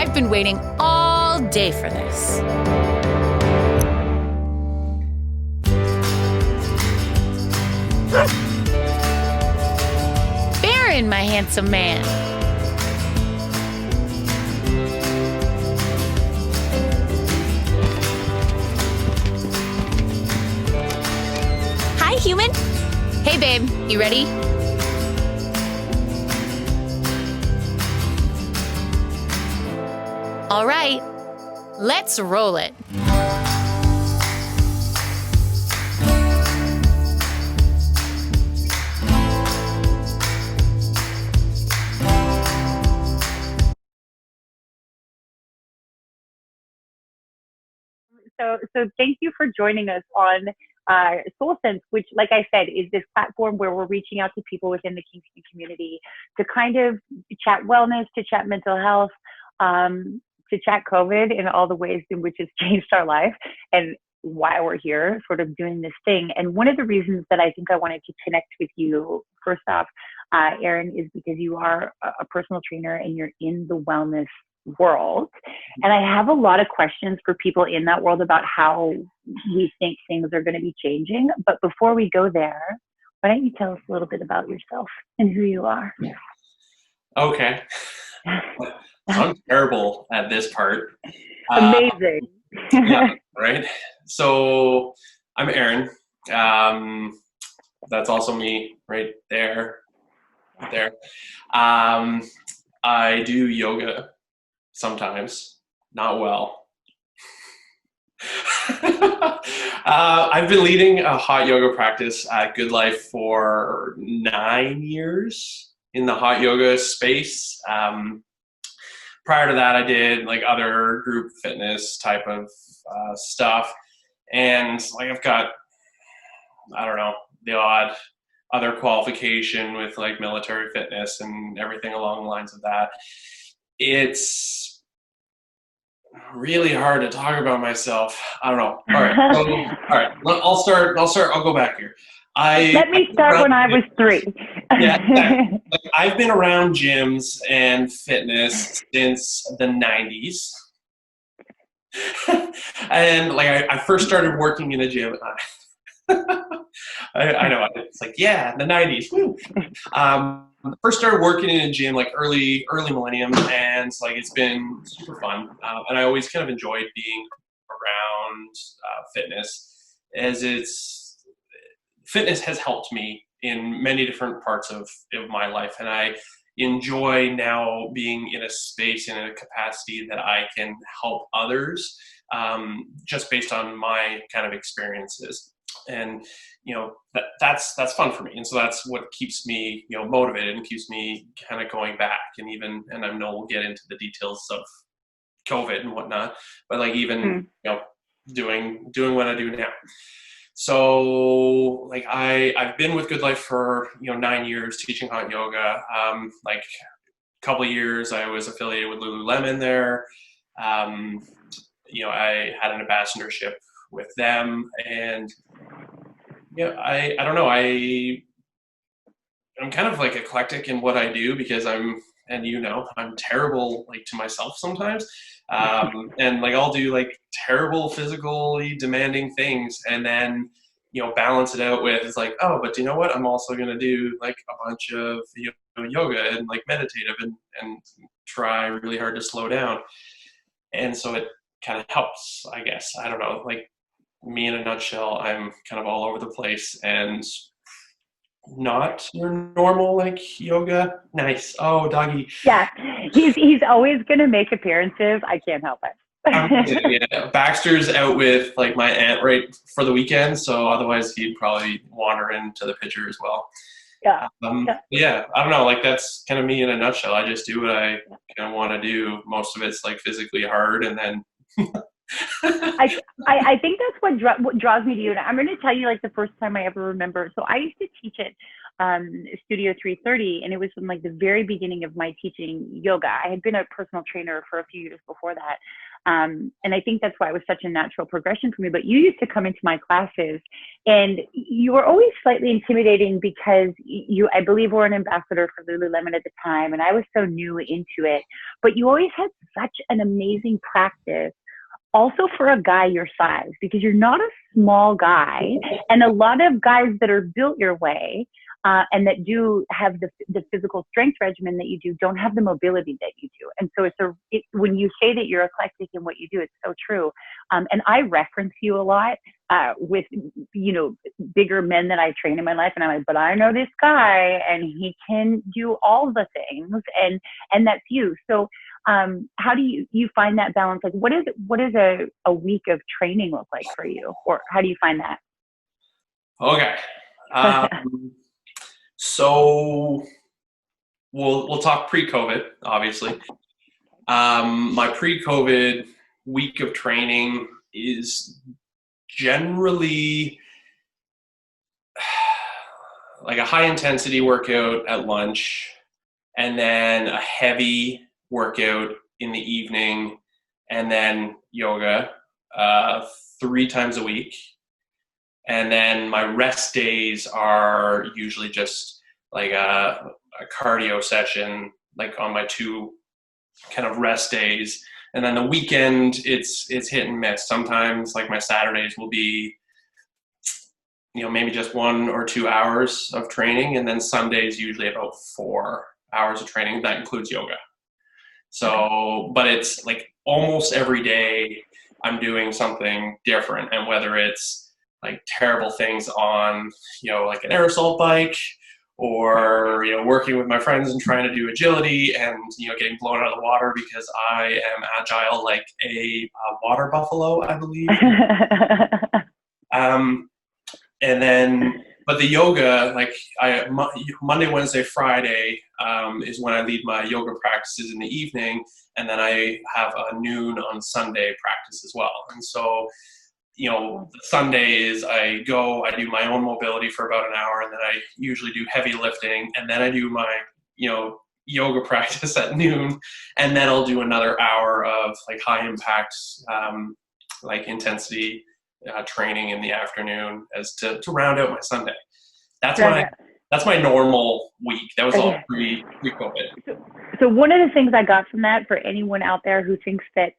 I've been waiting all day for this. Baron, my handsome man. Hi, human. Hey, babe. You ready? All right, let's roll it. So thank you for joining us on SoulSense, which, like I said, is this platform where we're reaching out to people within the Kingston community to kind of chat wellness, to chat mental health, to chat COVID and all the ways in which it's changed our life and why we're here sort of doing this thing. And one of the reasons that I think I wanted to connect with you, first off, Erin, is because you are a personal trainer and you're in the wellness world. And I have a lot of questions for people in that world about how we think things are going to be changing. But before we go there, why don't you tell us a little bit about yourself and who you are? Okay. I'm terrible at this part. Amazing. Yeah, right? So I'm Erin. That's also me right there. I do yoga sometimes, not well. I've been leading a hot yoga practice at Good Life for 9 years in the hot yoga space. Prior to that, I did like other group fitness type of stuff. And like I've got, I don't know, the odd other qualification with like military fitness and everything along the lines of that. It's really hard to talk about myself. I don't know. All right. I'll start. I'll go back here. Let me start when I was 3. Yeah. Like, I've been around gyms and fitness since the 90s. And like I first started working in a gym. I know. It's like, yeah, the 90s. Woo. First started working in a gym like early millennium, and like it's been super fun. And I always kind of enjoyed being around fitness, as fitness has helped me in many different parts of my life, and I enjoy now being in a space and in a capacity that I can help others, just based on my kind of experiences. And that's fun for me, and so that's what keeps me motivated and keeps me kind of going back. And I know we'll get into the details of COVID and whatnot, but like even doing what I do now. So like I've been with Good Life for 9 years teaching hot yoga. Like a couple of years I was affiliated with Lululemon there. I had an ambassadorship with them, and I don't know, I'm kind of like eclectic in what I do because I'm terrible like to myself sometimes. And like I'll do like terrible physically demanding things and then balance it out with, it's like, oh, but you know what, I'm also going to do like a bunch of yoga and like meditative and try really hard to slow down. And so it kind of helps, I guess. I don't know, like me in a nutshell, I'm kind of all over the place and not your normal like yoga. Nice. Oh, doggy. Yeah, he's always gonna make appearances. I can't help it. Yeah. Baxter's out with like my aunt right for the weekend, so otherwise he'd probably wander into the picture as well. Yeah. Yeah, I don't know, like that's kind of me in a nutshell. I just do what I kind of want to do. Most of it's like physically hard, and then I think that's what draws me to you. And I'm going to tell you like the first time I ever remember. So I used to teach at Studio 330, and it was from like the very beginning of my teaching yoga. I had been a personal trainer for a few years before that. And I think that's why it was such a natural progression for me. But you used to come into my classes and you were always slightly intimidating because you, I believe, were an ambassador for Lululemon at the time. And I was so new into it, but you always had such an amazing practice also for a guy your size, because you're not a small guy. And a lot of guys that are built your way, and that do have the physical strength regimen that you do, don't have the mobility that you do. And so when you say that you're eclectic in what you do, it's so true. And I reference you a lot with, bigger men that I train in my life. And I'm like, but I know this guy and he can do all the things, and that's you. So how do you find that balance? Like, what is a week of training look like for you? Or how do you find that? Okay. So we'll talk pre-COVID, obviously. My pre-COVID week of training is generally like a high intensity workout at lunch, and then a heavy workout in the evening, and then yoga 3 times a week. And then my rest days are usually just like a cardio session, like on my 2 kind of rest days. And then the weekend, it's hit and miss. Sometimes like my Saturdays will be, maybe just 1 or 2 hours of training. And then Sundays usually about 4 hours of training. That includes yoga. So, but it's like almost every day I'm doing something different. And whether it's like terrible things on, like an aerosol bike, or, working with my friends and trying to do agility and, getting blown out of the water because I am agile like a water buffalo, I believe. And then, but the yoga, like Monday, Wednesday, Friday is when I lead my yoga practices in the evening. And then I have a noon on Sunday practice as well. And so, Sundays I do my own mobility for about an hour, and then I usually do heavy lifting, and then I do my, yoga practice at noon, and then I'll do another hour of like high impact, like intensity training in the afternoon as to round out my Sunday. That's my normal week. That was all pre-COVID. So one of the things I got from that, for anyone out there who thinks that,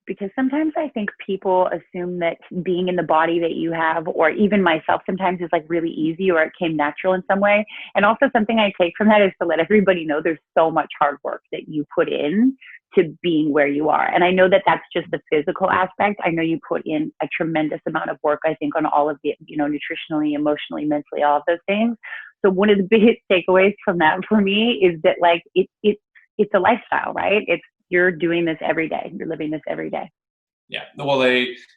because sometimes I think people assume that being in the body that you have, or even myself sometimes, is like really easy, or it came natural in some way. And also something I take from that is to let everybody know there's so much hard work that you put in to being where you are. And I know that that's just the physical aspect. I know you put in a tremendous amount of work, I think, on all of the, nutritionally, emotionally, mentally, all of those things. So one of the biggest takeaways from that for me is that like it's a lifestyle, right? You're doing this every day. You're living this every day. Yeah. Well,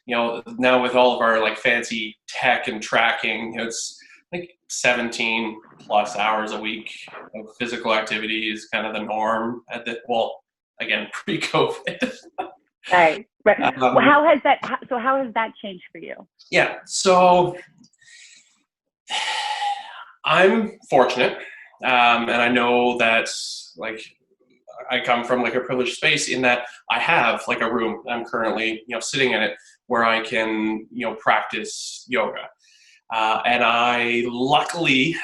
now with all of our like fancy tech and tracking, it's like 17 plus hours a week of physical activity is kind of the norm again, pre-COVID. Right. Well, how has that changed for you? Yeah. So I'm fortunate. And I know that like, I come from like a privileged space in that I have like a room. I'm currently, sitting in it where I can, practice yoga. And I luckily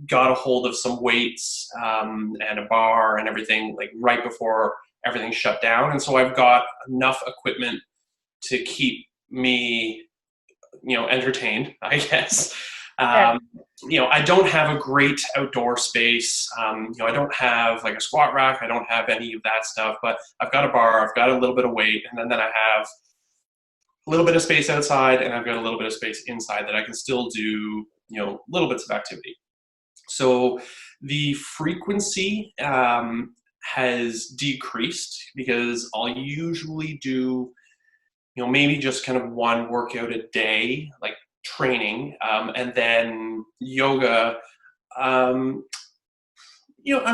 got a hold of some weights and a bar and everything like right before everything shut down. And so I've got enough equipment to keep me, entertained, I guess. I don't have a great outdoor space. I don't have like a squat rack. I don't have any of that stuff, but I've got a bar, I've got a little bit of weight, and then I have a little bit of space outside, and I've got a little bit of space inside that I can still do, little bits of activity. So the frequency has decreased because I'll usually do, maybe just kind of one workout a day, like training, and then yoga. I'm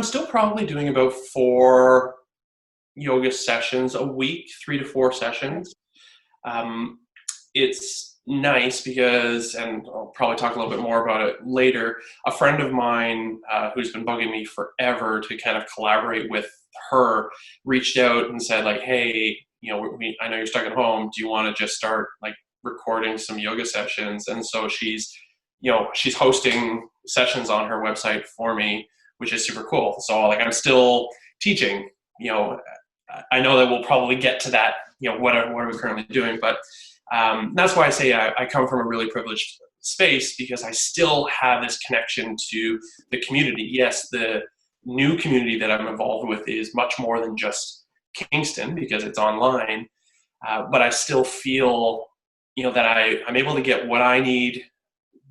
still probably doing about 4 yoga sessions a week, 3 to 4 sessions. It's nice because, and I'll probably talk a little bit more about it later, a friend of mine who's been bugging me forever to kind of collaborate with her reached out and said like, hey, I know you're stuck at home. Do you want to just start like recording some yoga sessions? And so she's hosting sessions on her website for me, which is super cool. So like I'm still teaching, I know that we'll probably get to that, what are we currently doing, but that's why I say I come from a really privileged space because I still have this connection to the community. Yes, the new community that I'm involved with is much more than just Kingston because it's online, but I still feel, that I'm able to get what I need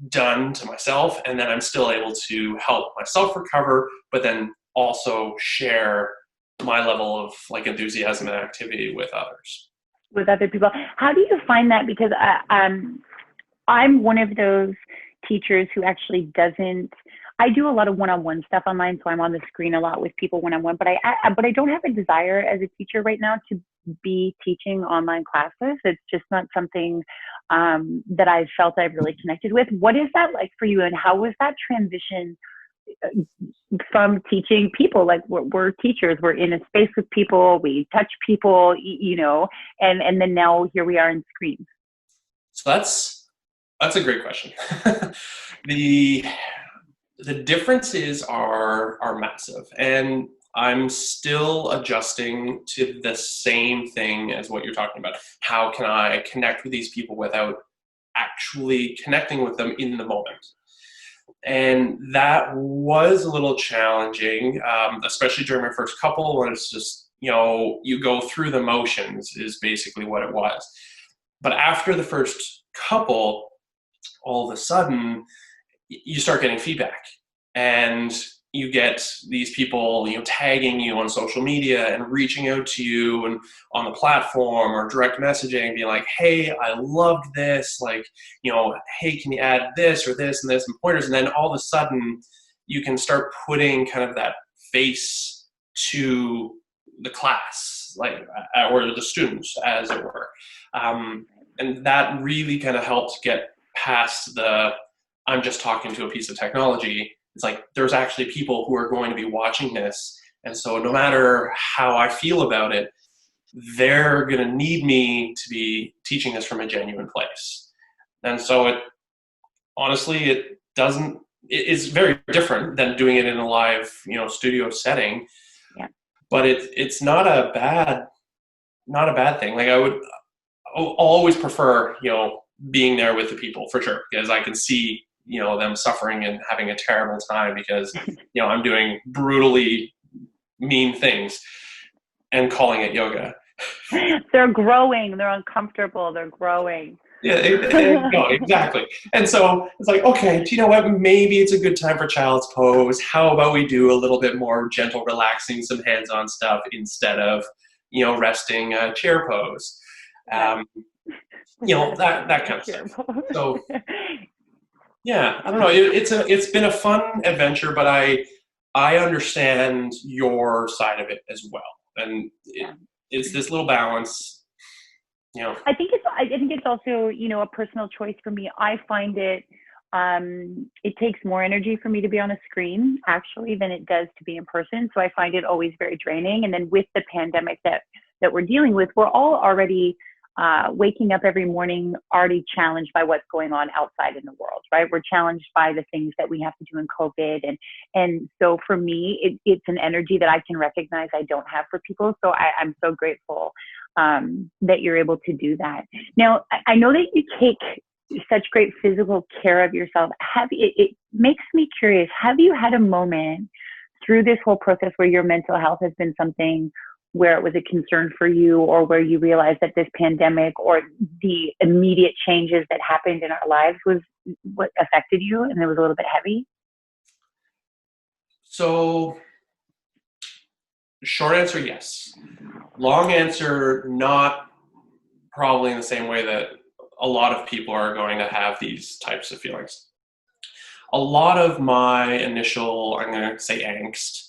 done to myself, and then I'm still able to help myself recover, but then also share my level of like enthusiasm and activity with others. With other people. How do you find that? Because I'm one of those teachers who actually doesn't. I do a lot of one-on-one stuff online, so I'm on the screen a lot with people one-on-one. But I don't have a desire as a teacher right now to be teaching online classes. It's just not something that I've felt I've really connected with. What is that like for you, and how was that transition from teaching people? Like we're teachers, we're in a space with people, we touch people, and then now here we are in screens. So that's a great question. The differences are massive, and I'm still adjusting to the same thing as what you're talking about. How can I connect with these people without actually connecting with them in the moment? And that was a little challenging, especially during my first couple, when it's just, you go through the motions is basically what it was. But after the first couple, all of a sudden, you start getting feedback, and you get these people, tagging you on social media and reaching out to you and on the platform or direct messaging, being like, hey, I loved this. Like, hey, can you add this or this and this and pointers? And then all of a sudden you can start putting kind of that face to the class, like, or the students, as it were. And that really kind of helped get past I'm just talking to a piece of technology. It's like there's actually people who are going to be watching this. And so no matter how I feel about it, they're going to need me to be teaching this from a genuine place. And so it is very different than doing it in a live, studio setting. Yeah. But it's not a bad thing. Like I'll always prefer, being there with the people for sure, because I can see, them suffering and having a terrible time because, I'm doing brutally mean things and calling it yoga. They're growing. They're uncomfortable. They're growing. Yeah, no, exactly. And so it's like, okay, do you know what? Maybe it's a good time for child's pose. How about we do a little bit more gentle, relaxing, some hands-on stuff instead of, resting chair pose. That kind of stuff. So, yeah, I don't know. It's been a fun adventure, but I understand your side of it as well, and it's this little balance. I think it's also a personal choice for me. I find it takes more energy for me to be on a screen actually than it does to be in person. So I find it always very draining. And then with the pandemic that we're dealing with, we're all already waking up every morning already challenged by what's going on outside in the world, right? We're challenged by the things that we have to do in COVID. And so for me, it's an energy that I can recognize I don't have for people. So I'm so grateful that you're able to do that. Now, I know that you take such great physical care of yourself. It makes me curious, have you had a moment through this whole process where your mental health has been something where it was a concern for you, or where you realized that this pandemic or the immediate changes that happened in our lives was what affected you and it was a little bit heavy? So, short answer, yes. Long answer, not probably in the same way that a lot of people are going to have these types of feelings. A lot of my initial, I'm going to say angst,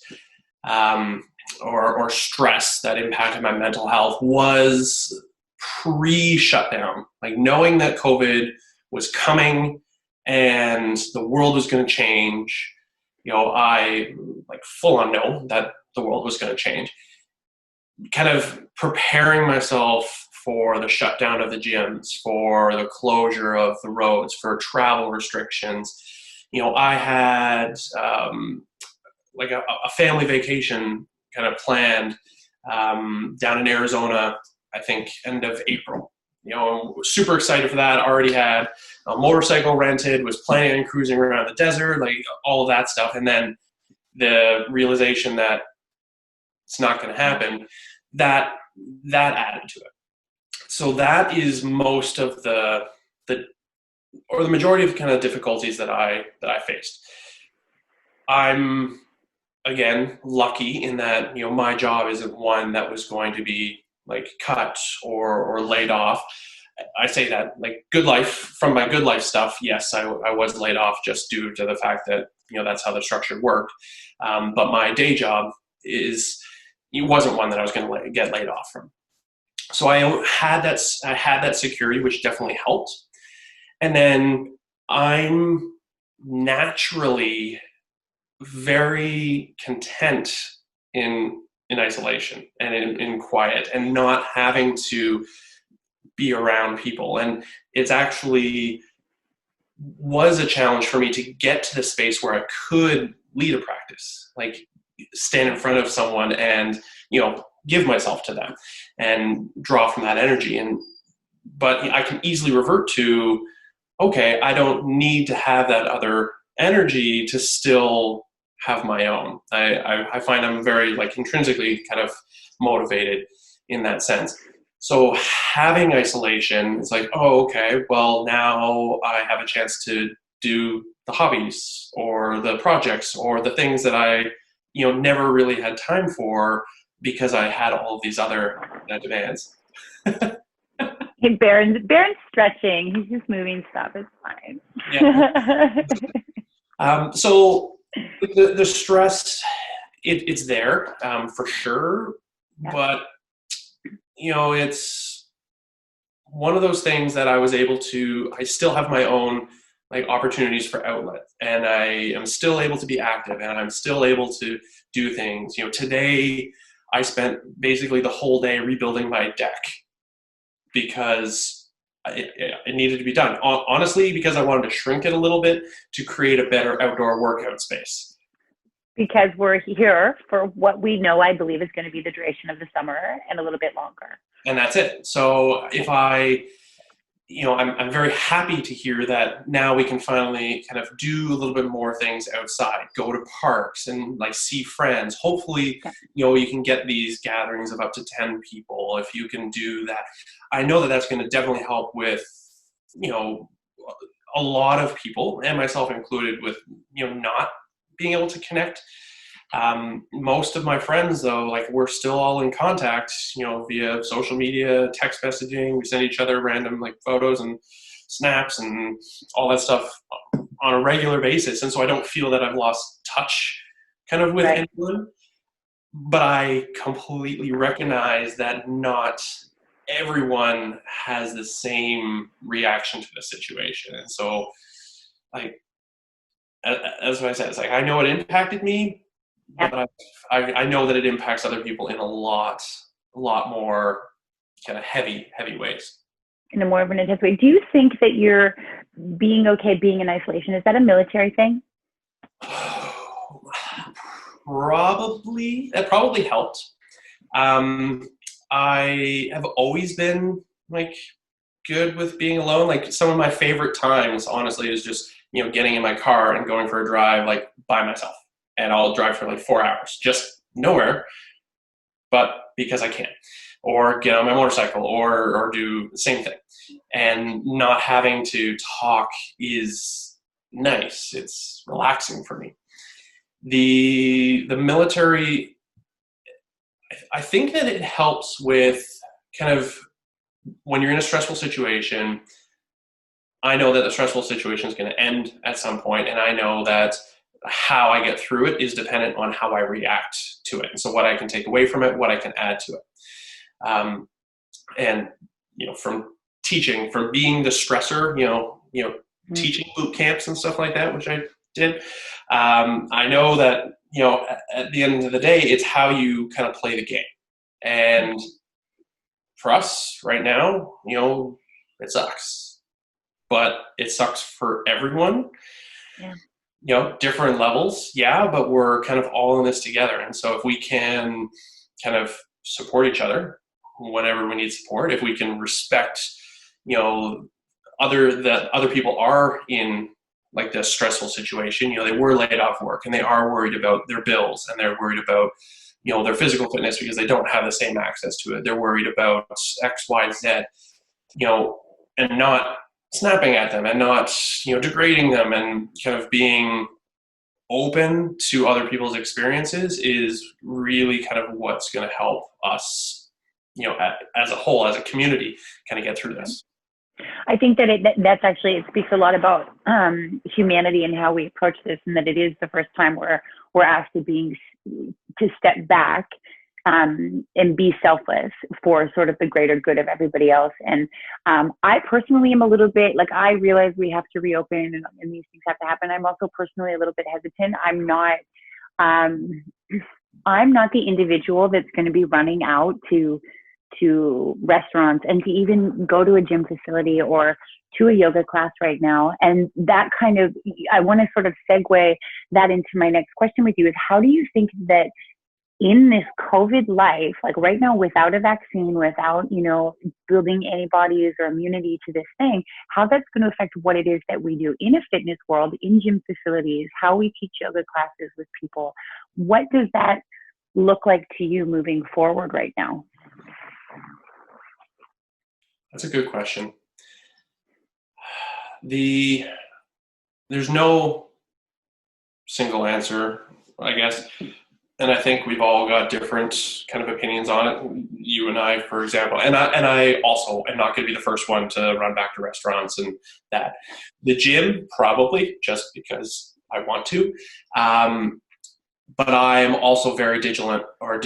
or stress that impacted my mental health was pre-shutdown, like knowing that COVID was coming and the world was going to change. I like full on know that the world was going to change. Kind of preparing myself for the shutdown of the gyms, for the closure of the roads, for travel restrictions. I had like a family vacation kind of planned down in Arizona, I think end of April. I'm super excited for that. Already had a motorcycle rented, was planning on cruising around the desert, like all of that stuff. And then the realization that it's not going to happen, that added to it. So that is most of the majority of kind of difficulties that I faced. I'm, again, lucky in that, my job isn't one that was going to be like cut or laid off. I say that like good life, from my good life stuff, yes, I was laid off just due to the fact that, that's how the structure worked. But my day job it wasn't one that I was going to get laid off from. So I had that security, which definitely helped. And then I'm naturally very content in isolation and in quiet and not having to be around people. And it's actually was a challenge for me to get to the space where I could lead a practice, like stand in front of someone and, give myself to them and draw from that energy. But I can easily revert to, okay, I don't need to have that other energy to still have my own. I find I'm very like intrinsically kind of motivated in that sense. So having isolation is like, oh, okay, well now I have a chance to do the hobbies or the projects or the things that I, never really had time for because I had all of these other demands. Hey, Baron's stretching. He's just moving stuff. It's fine. Yeah. So the stress, it's there for sure, yeah. But it's one of those things that I still have my own like opportunities for outlet, and I am still able to be active, and I'm still able to do things. Today I spent basically the whole day rebuilding my deck because it needed to be done. Honestly, because I wanted to shrink it a little bit to create a better outdoor workout space. Because we're here for what we know, I believe, is going to be the duration of the summer and a little bit longer. And that's it. So if I'm very happy to hear that now we can finally kind of do a little bit more things outside, go to parks and like see friends. Hopefully, you can get these gatherings of up to 10 people if you can do that. I know that that's going to definitely help with, a lot of people, and myself included, with, not being able to connect. Most of my friends, though, like we're still all in contact, via social media, text messaging. We send each other random like photos and snaps and all that stuff on a regular basis. And so I don't feel that I've lost touch kind of with anyone, but I completely recognize that not everyone has the same reaction to the situation. And so like, as I said, it's like, I know it impacted me, but I know that it impacts other people in a lot more kind of heavy ways. In a more of an intense way. Do you think that you're being okay being in isolation? Is that a military thing? Probably. That probably helped. I have always been like good with being alone. Like some of my favorite times, honestly, is just, getting in my car and going for a drive like by myself. And I'll drive for like 4 hours, just nowhere, but because I can. Or get on my motorcycle or do the same thing. And not having to talk is nice. It's relaxing for me. The military, I think that it helps with kind of when you're in a stressful situation. I know that the stressful situation is going to end at some point, and I know that how I get through it is dependent on how I react to it. And so what I can take away from it, what I can add to it. And from teaching, from being the stressor, teaching boot camps and stuff like that, which I did. I know that, at the end of the day, it's how you kind of play the game. And for us right now, it sucks, but it sucks for everyone. Yeah. Different levels. Yeah. But we're kind of all in this together. And so if we can kind of support each other whenever we need support, if we can respect, other people are in like this stressful situation, they were laid off work and they are worried about their bills and they're worried about, their physical fitness because they don't have the same access to it. They're worried about X, Y, Z, and not snapping at them and not, degrading them, and kind of being open to other people's experiences is really kind of what's going to help us, as a whole, as a community, kind of get through this. I think that that's actually, it speaks a lot about humanity and how we approach this, and that it is the first time we're actually to step back and be selfless for sort of the greater good of everybody else. And I personally am a little bit, like, I realize we have to reopen and these things have to happen. I'm also personally a little bit hesitant. I'm not the individual that's going to be running out to restaurants and to even go to a gym facility or to a yoga class right now. And that kind of, I want to sort of segue that into my next question with you, is how do you think that in this COVID life, like right now, without a vaccine, without, building antibodies or immunity to this thing, how that's going to affect what it is that we do in a fitness world, in gym facilities, how we teach yoga classes with people? What does that look like to you moving forward right now? That's a good question. There's no single answer, I guess. And I think we've all got different kind of opinions on it. You and I, for example, and I also am not going to be the first one to run back to restaurants and that. The gym, probably, just because I want to. But I'm also very vigilant, I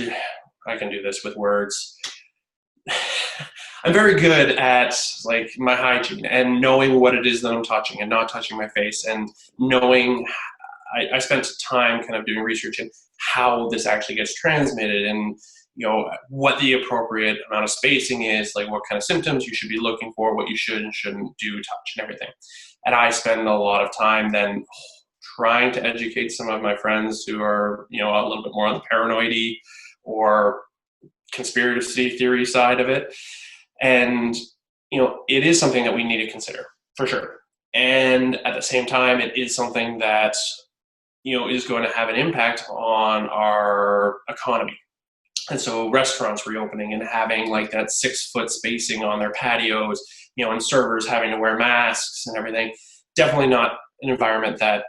can do this with words. I'm very good at like my hygiene and knowing what it is that I'm touching and not touching my face, and knowing I spent time kind of doing research in how this actually gets transmitted, and what the appropriate amount of spacing is, like what kind of symptoms you should be looking for, what you should and shouldn't do, touch, and everything. And I spend a lot of time then trying to educate some of my friends who are a little bit more on the paranoid-y or conspiracy theory side of it. And it is something that we need to consider for sure. And at the same time, it is something that is going to have an impact on our economy. And so restaurants reopening and having like that 6-foot spacing on their patios, and servers having to wear masks and everything, definitely not an environment that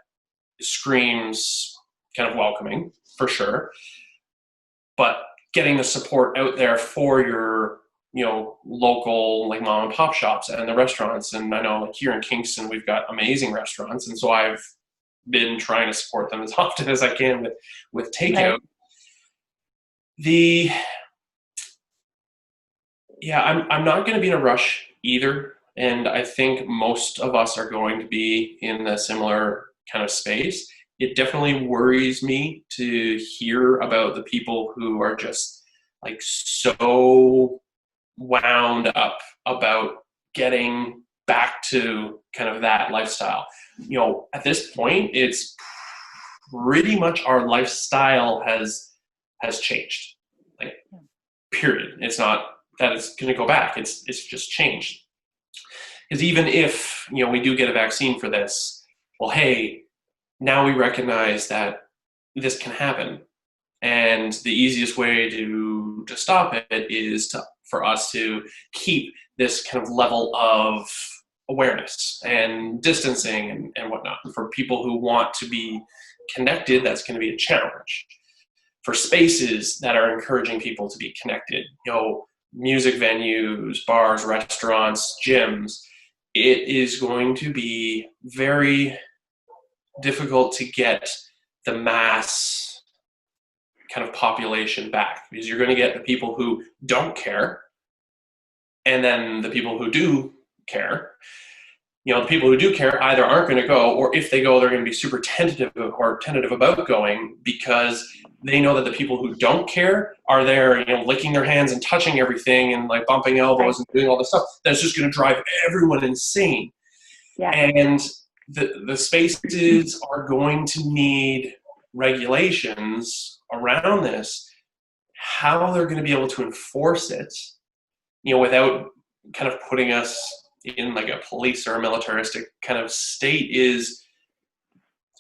screams kind of welcoming for sure. But getting the support out there for your local like mom and pop shops and the restaurants. And I know like here in Kingston, we've got amazing restaurants. And so I've been trying to support them as often as I can with takeout. Right. I'm not going to be in a rush either. And I think most of us are going to be in a similar kind of space. It definitely worries me to hear about the people who are just like so wound up about getting back to kind of that lifestyle. At this point, it's pretty much our lifestyle has changed. Like, period. It's not that it's going to go back. It's just changed. Because even if we do get a vaccine for this, well, hey, now we recognize that this can happen, and the easiest way to stop it is for us to keep this kind of level of awareness and distancing and whatnot. For people who want to be connected, that's going to be a challenge. For spaces that are encouraging people to be connected, music venues, bars, restaurants, gyms, it is going to be very difficult to get the mass kind of population back, because you're going to get the people who don't care And then the people who do care, the people who do care either aren't going to go, or if they go, they're going to be super tentative about going, because they know that the people who don't care are there, licking their hands and touching everything and like bumping elbows and doing all this stuff. That's just going to drive everyone insane. Yeah. And the spaces are going to need regulations around this. How they're going to be able to enforce it, without kind of putting us in like a police or a militaristic kind of state,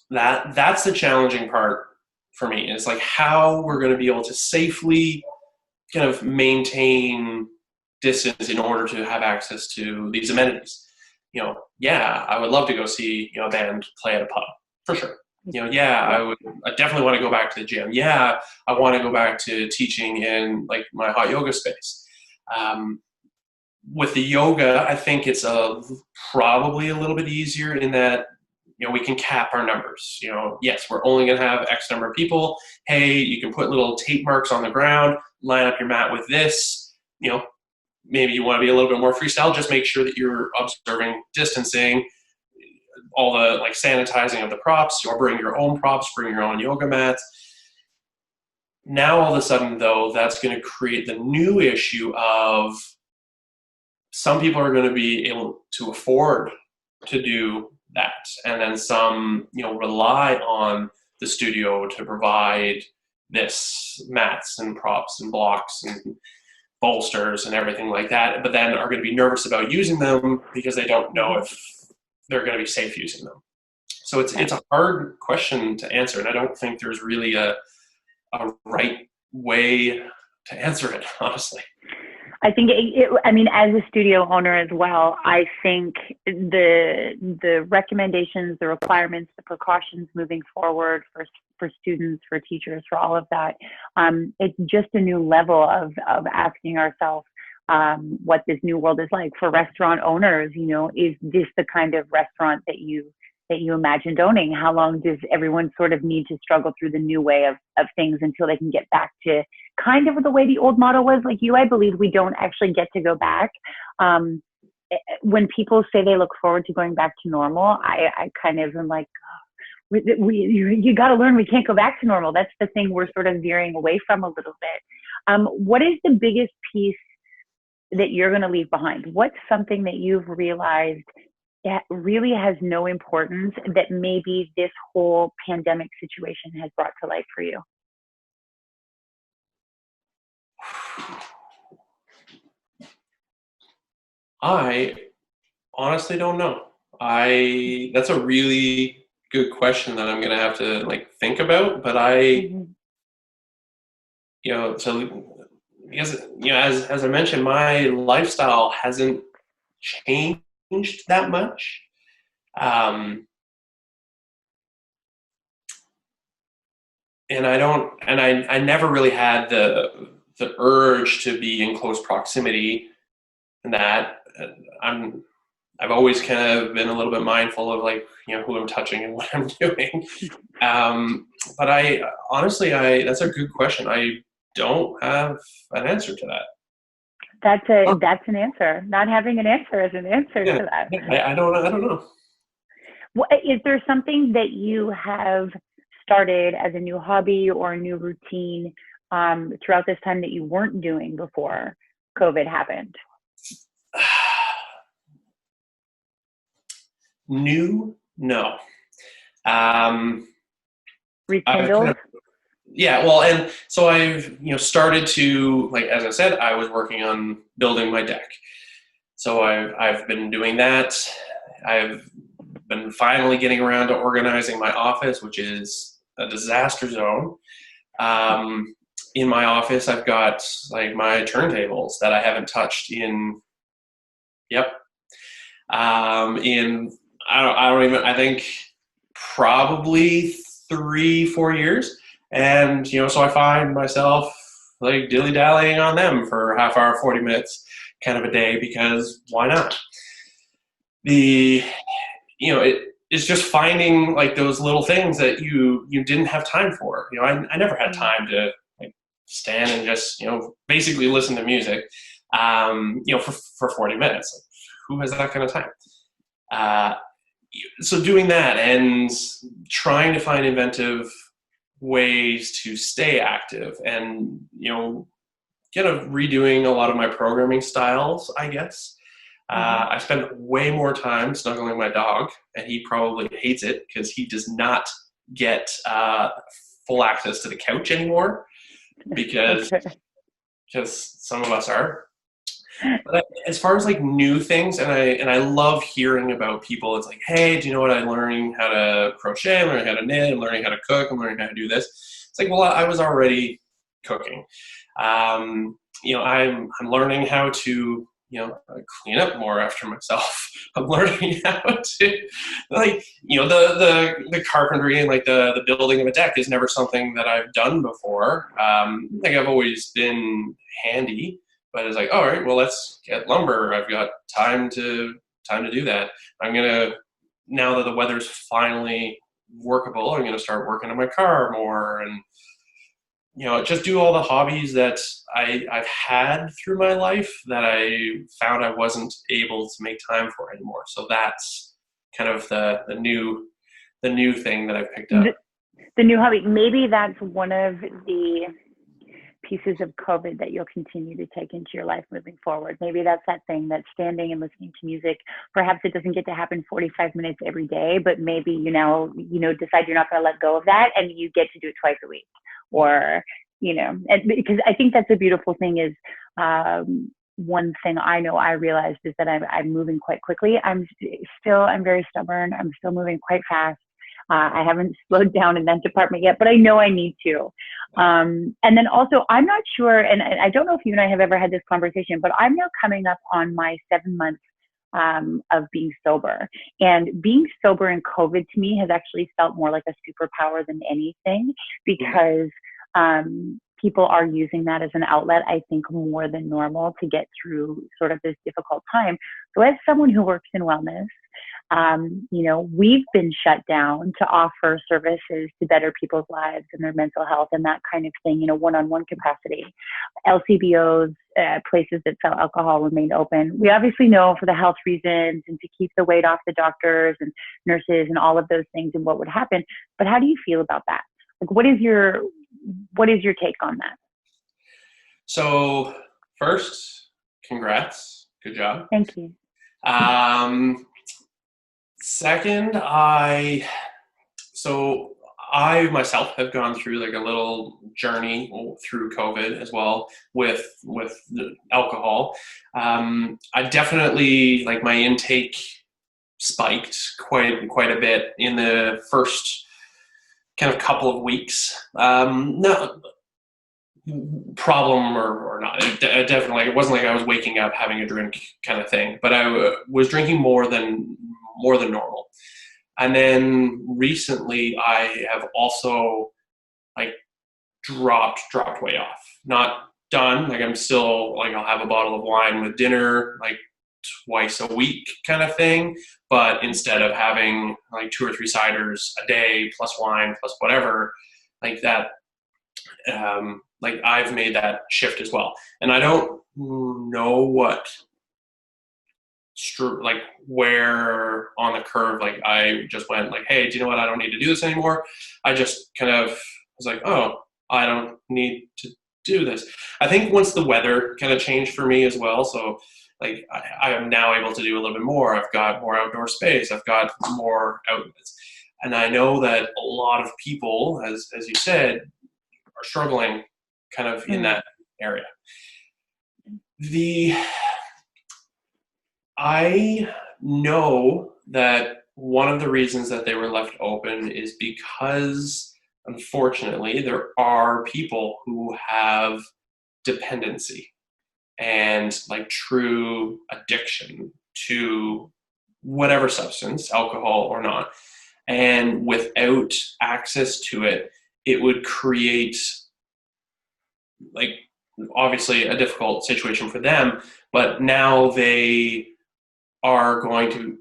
that's the challenging part for me. It's like how we're going to be able to safely kind of maintain distance in order to have access to these amenities. I would love to go see, a band play at a pub, for sure. I definitely want to go back to the gym. I want to go back to teaching in like my hot yoga space. With the yoga, I think it's probably a little bit easier in that, we can cap our numbers. Yes, we're only going to have X number of people. Hey, you can put little tape marks on the ground, line up your mat with this. Maybe you want to be a little bit more freestyle. Just make sure that you're observing distancing, all the like sanitizing of the props, or bring your own props, bring your own yoga mats. Now, all of a sudden, though, that's going to create the new issue of some people are going to be able to afford to do that. And then some, rely on the studio to provide this mats and props and blocks and bolsters and everything like that, but then are going to be nervous about using them because they don't know if they're going to be safe using them. So it's a hard question to answer, and I don't think there's really a right way to answer it, honestly. I think as a studio owner as well, I think the recommendations, the requirements, the precautions moving forward for students, for teachers, for all of that, it's just a new level of asking ourselves what this new world is like. For restaurant owners, is this the kind of restaurant that you imagined owning? How long does everyone sort of need to struggle through the new way of things until they can get back to kind of the way the old model was? Like I believe we don't actually get to go back. When people say they look forward to going back to normal, I kind of am like, you got to learn we can't go back to normal. That's the thing we're sort of veering away from a little bit. What is the biggest piece that you're going to leave behind? What's something that you've realized that really has no importance that maybe this whole pandemic situation has brought to light for you? I honestly don't know. That's a really good question that I'm going to have to think about, but so because, as I mentioned, my lifestyle hasn't changed that much. And I never really had the urge to be in close proximity, and that I've always kind of been a little bit mindful of who I'm touching and what I'm doing. But that's a good question. I don't have an answer to that. That's an answer. Not having an answer is an answer to that. I don't know. Is there something that you have started as a new hobby or a new routine throughout this time that you weren't doing before COVID happened? New? No. Rekindled? Well, and so I've started to, as I said, I was working on building my deck. So I've been doing that. I've been finally getting around to organizing my office, which is a disaster zone. In my office, I've got my turntables that I haven't touched in. I think probably 3-4 years. And, so I find myself dilly-dallying on them for a half hour, 40 minutes kind of a day, because why not? It's just finding those little things that you didn't have time for. I never had time to stand and just, basically listen to music. for 40 minutes. Like, who has that kind of time? So doing that and trying to find inventive ways to stay active, and kind of redoing a lot of my programming styles, I guess. I spend way more time snuggling my dog, and he probably hates it because he does not get full access to the couch anymore because some of us are. But as far as like new things, and I love hearing about people. It's like, hey, do you know what? I'm learning how to crochet, I'm learning how to knit, I'm learning how to cook, I'm learning how to do this. It's like, well, I was already cooking. I'm learning how to clean up more after myself. I'm learning how to the carpentry and like the building of a deck is never something that I've done before. I've always been handy. But it's like, all right, well, let's get lumber. I've got time to do that. Now that the weather's finally workable, I'm gonna start working on my car more, and just do all the hobbies that I've had through my life that I found I wasn't able to make time for anymore. So that's kind of the new thing that I've picked up. The new hobby. Maybe that's one of the pieces of COVID that you'll continue to take into your life moving forward. Maybe that's that thing, that's standing and listening to music. Perhaps it doesn't get to happen 45 minutes every day, but maybe decide you're not going to let go of that, and you get to do it twice a week, or and because I think that's a beautiful thing is one thing I know I realized is that I'm moving quite quickly. I'm very stubborn. I'm still moving quite fast. I haven't slowed down in that department yet, but I know I need to. And then also, I'm not sure, and I don't know if you and I have ever had this conversation, but I'm now coming up on my 7 months of being sober. And being sober in COVID to me has actually felt more like a superpower than anything, because people are using that as an outlet, I think, more than normal to get through sort of this difficult time. So as someone who works in wellness, we've been shut down to offer services to better people's lives and their mental health and that kind of thing, one-on-one capacity. LCBOs, places that sell alcohol, remain open. We obviously know for the health reasons and to keep the weight off the doctors and nurses and all of those things and what would happen. But how do you feel about that? Like, what is your take on that? So first, congrats. Good job. Thank you. Second, I myself have gone through like a little journey through COVID as well with the alcohol. I definitely, like, my intake spiked quite a bit in the first kind of couple of weeks. No problem or not. Definitely, it wasn't like I was waking up having a drink kind of thing, but I was drinking more than normal. And then recently I have also dropped way off. Not done. Like, I'm still I'll have a bottle of wine with dinner twice a week kind of thing. But instead of having 2 or 3 ciders a day plus wine plus whatever that, I've made that shift as well. And I don't know where on the curve I just went hey, do you know what, I don't need to do this anymore. I just kind of was like, oh, I don't need to do this. I think once the weather kind of changed for me as well, so I am now able to do a little bit more. I've got more outdoor space, I've got more outlets, and I know that a lot of people, as you said, are struggling kind of in that area. I know that one of the reasons that they were left open is because, unfortunately, there are people who have dependency and true addiction to whatever substance, alcohol or not. And without access to it, it would create obviously a difficult situation for them, but now they are going to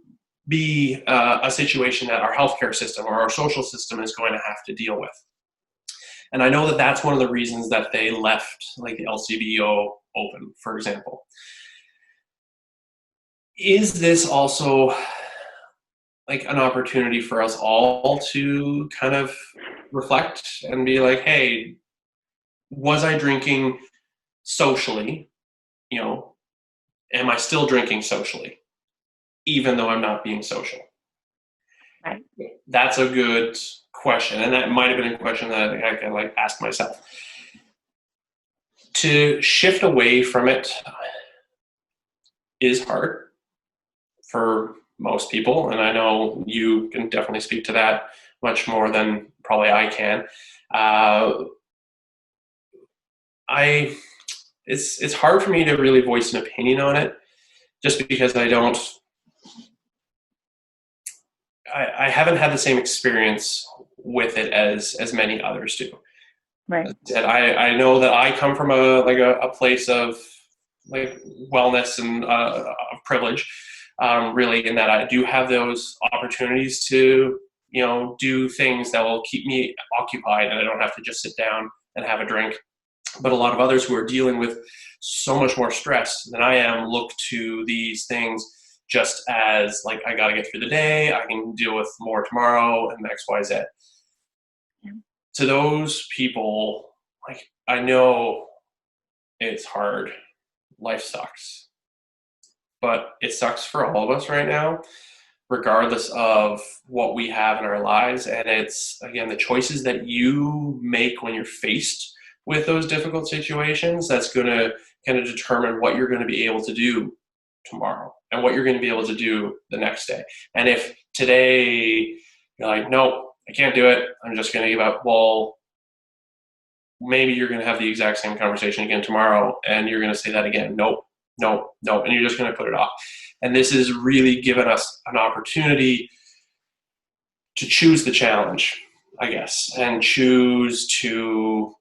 be a situation that our healthcare system or our social system is going to have to deal with. And I know that that's one of the reasons that they left the LCBO open, for example. Is this also like an opportunity for us all to kind of reflect and be like, hey, was I drinking socially? You know, am I still drinking socially, even though I'm not being social? Right. That's a good question, and that might have been a question that I could like ask myself. To shift away from it is hard for most people, and I know you can definitely speak to that much more than probably I can. It's hard for me to really voice an opinion on it, just because I haven't had the same experience with it as many others do. Right. And I know that I come from a place of like wellness and of privilege, really, in that I do have those opportunities to, you know, do things that will keep me occupied, and I don't have to just sit down and have a drink. But a lot of others who are dealing with so much more stress than I am look to these things just as like, I got to get through the day, I can deal with more tomorrow, and X, Y, Z. Yeah. To those people, like, I know it's hard. Life sucks. But it sucks for all of us right now, regardless of what we have in our lives. And it's, again, the choices that you make when you're faced with those difficult situations that's going to kind of determine what you're going to be able to do tomorrow and what you're going to be able to do the next day. And if today you're like, nope, I can't do it, I'm just going to give up, well, maybe you're going to have the exact same conversation again tomorrow, and you're going to say that again, nope, nope, nope, and you're just going to put it off. And this has really given us an opportunity to choose the challenge, I guess, and choose to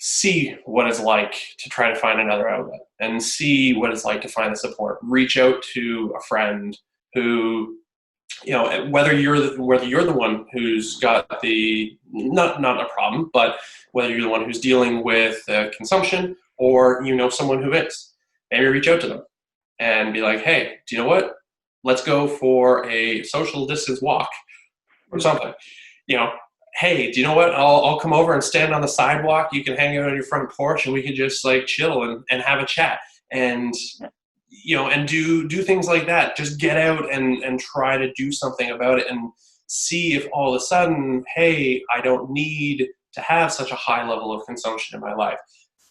see what it's like to try to find another outlet, and see what it's like to find the support. Reach out to a friend who, you know, whether you're the one who's got the not a problem, but whether you're the one who's dealing with consumption, or you know someone who is, maybe reach out to them and be like, hey, do you know what? Let's go for a social distance walk or something. You know, hey, do you know what? I'll come over and stand on the sidewalk. You can hang out on your front porch, and we can just like chill and have a chat. And you know, and do things like that. Just get out and try to do something about it, and see if all of a sudden, hey, I don't need to have such a high level of consumption in my life.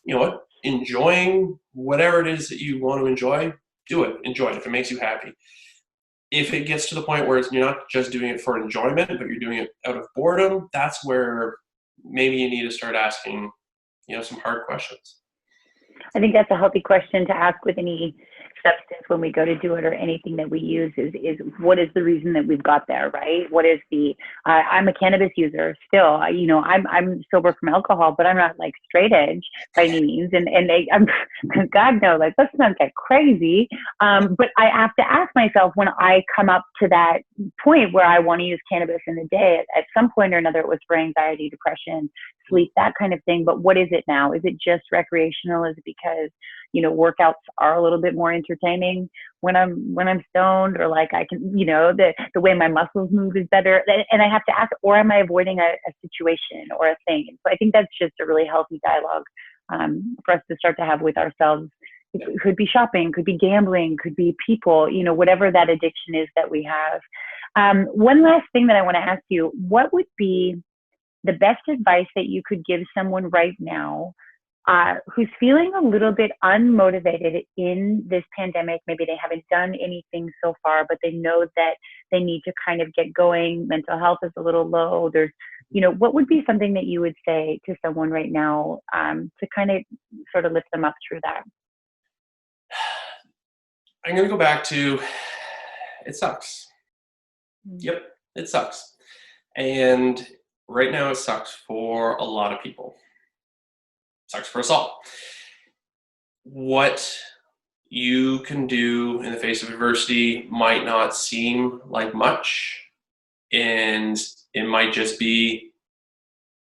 You know what? Enjoying whatever it is that you want to enjoy, do it. Enjoy it if it makes you happy. If it gets to the point where you're not just doing it for enjoyment, but you're doing it out of boredom, that's where maybe you need to start asking, you know, some hard questions. I think that's a healthy question to ask with any substance when we go to do it, or anything that we use, is what is the reason that we've got there, right? What is the, I'm a cannabis user still, you know, I'm sober from alcohol, but I'm not like straight edge by any means. And I'm, God no, like, let's not get crazy. But I have to ask myself, when I come up to that point where I want to use cannabis in the day, at some point or another, it was for anxiety, depression, sleep, that kind of thing. But what is it now? Is it just recreational? Is it because, you know, workouts are a little bit more entertaining when I'm stoned, or like I can, you know, the way my muscles move is better? And I have to ask, or am I avoiding a situation or a thing? And so I think that's just a really healthy dialogue for us to start to have with ourselves. It could be shopping, could be gambling, could be people, you know, whatever that addiction is that we have. One last thing that I want to ask you, what would be the best advice that you could give someone right now who's feeling a little bit unmotivated in this pandemic? Maybe they haven't done anything so far, but they know that they need to kind of get going. Mental health is a little low. There's, you know, what would be something that you would say to someone right now to kind of sort of lift them up through that? I'm going to go back to, it sucks. Yep, it sucks. And right now it sucks for a lot of people. Sucks for us all. What you can do in the face of adversity might not seem like much, and it might just be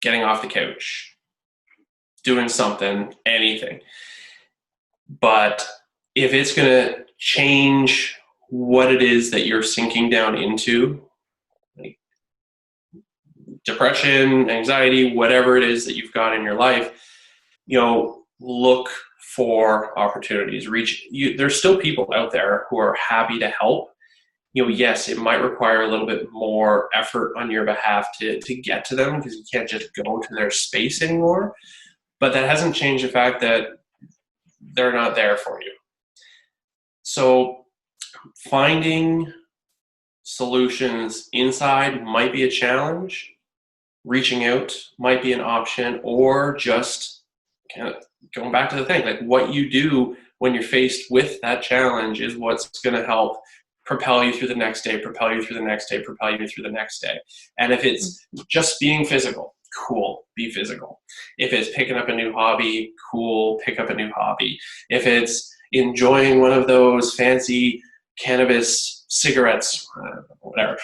getting off the couch, doing something, anything. But if it's going to change what it is that you're sinking down into, like depression, anxiety, whatever it is that you've got in your life, look for opportunities. There's still people out there who are happy to help. Yes, it might require a little bit more effort on your behalf to get to them, because you can't just go to their space anymore. But that hasn't changed the fact that they're not there for you. So finding solutions inside might be a challenge. Reaching out might be an option, or just kind of going back to the thing, like what you do when you're faced with that challenge is what's going to help propel you through the next day, propel you through the next day, propel you through the next day. And if it's just being physical, cool, be physical. If it's picking up a new hobby, cool, pick up a new hobby. If it's enjoying one of those fancy cannabis cigarettes, whatever.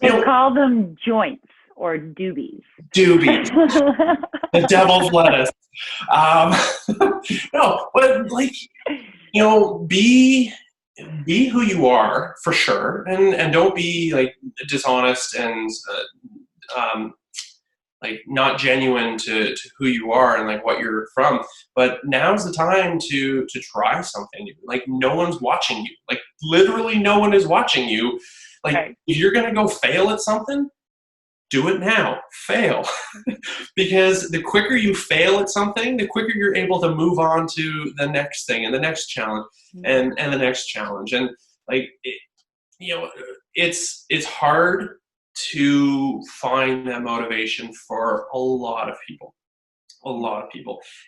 They call them joints or doobies. Doobies. The devil's lettuce. No, but be who you are, for sure, and don't be like dishonest and like not genuine to who you are and like what you're from. But now's the time to try something new. Like, no one's watching you. Like, literally no one is watching you. Like, right. If you're gonna go fail at something, do it now. Fail. Because the quicker you fail at something, the quicker you're able to move on to the next thing and the next challenge and the next challenge. And like, it's hard to find that motivation for a lot of people.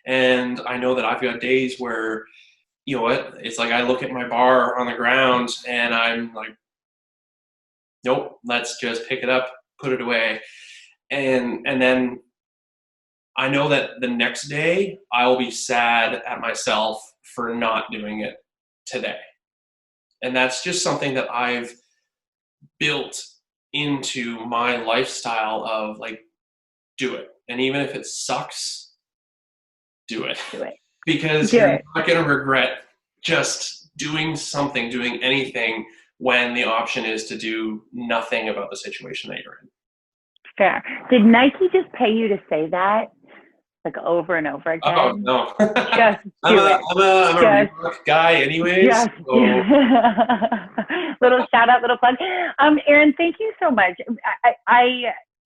And I know that I've got days where, it's like I look at my bar on the ground and I'm like, nope, let's just pick it up, put it away. And then I know that the next day I'll be sad at myself for not doing it today. And that's just something that I've built into my lifestyle of like, do it. And even if it sucks, do it. Because you're not going to regret just doing something, doing anything, when the option is to do nothing about the situation that you're in. Fair. Did Nike just pay you to say that, like, over and over again? Oh, no. Just do it. I'm a Reebok guy anyways. So. Little shout out, little plug. Aaron, thank you so much.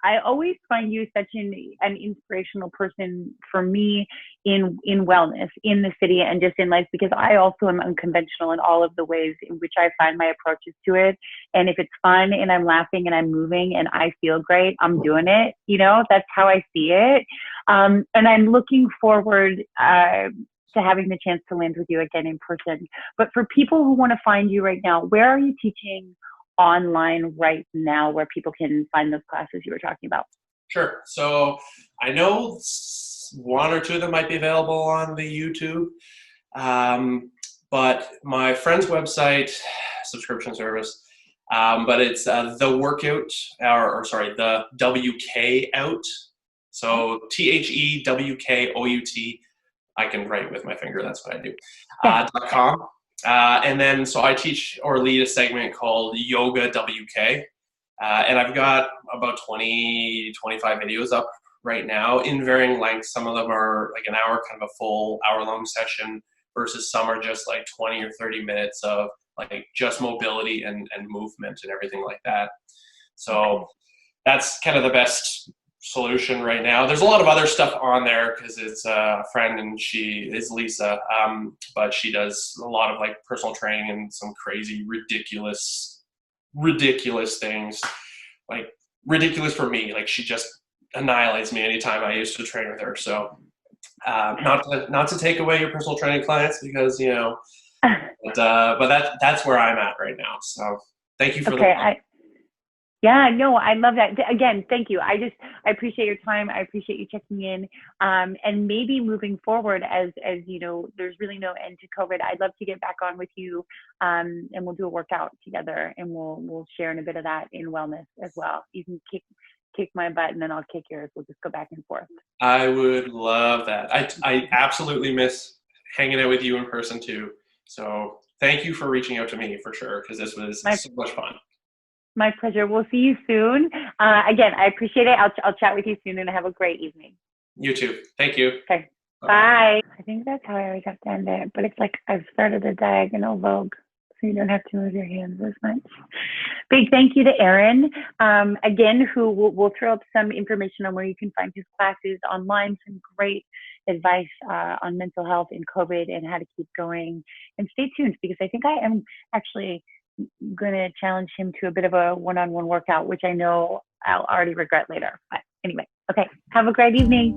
I always find you such an inspirational person for me in wellness, in the city, and just in life, because I also am unconventional in all of the ways in which I find my approaches to it. And if it's fun and I'm laughing and I'm moving and I feel great, I'm doing it. That's how I see it. And I'm looking forward to having the chance to land with you again in person. But for people who want to find you right now, where are you teaching online right now, where people can find those classes you were talking about? Sure. So I know one or two of them might be available on the YouTube, but my friend's website, subscription service, but it's the workout, the WK out. So THEWKOUT. I can write with my finger. That's what I do. .com. And then, so I teach or lead a segment called Yoga WK. And I've got about 20, 25 videos up right now in varying lengths. Some of them are like an hour, kind of a full hour-long session, versus some are just like 20 or 30 minutes of like just mobility and movement and everything like that. So that's kind of the best solution right now. There's a lot of other stuff on there because it's a friend, and she is Lisa, but she does a lot of like personal training and some crazy ridiculous things, like ridiculous for me. Like, she just annihilates me anytime I used to train with her. So not to take away your personal training clients, because but that's where I'm at right now. So thank you for Yeah, no, I love that. Again, thank you. I appreciate your time. I appreciate you checking in. And maybe moving forward, as there's really no end to COVID, I'd love to get back on with you, and we'll do a workout together, and we'll share in a bit of that in wellness as well. You can kick my butt, and then I'll kick yours. We'll just go back and forth. I would love that. I absolutely miss hanging out with you in person too. So thank you for reaching out to me for sure, because this was so much fun. My pleasure. We'll see you soon. Again, I appreciate it. I'll chat with you soon, and have a great evening. You too. Thank you. Okay. Bye. I think that's how I always have to end it. But it's like I've started a diagonal vogue, so you don't have to move your hands as much. Big thank you to Aaron, again, who will throw up some information on where you can find his classes online, some great advice on mental health in COVID and how to keep going. And stay tuned, because I think I am actually going to challenge him to a bit of a one-on-one workout, which I know I'll already regret later. But anyway, okay. Have a great evening.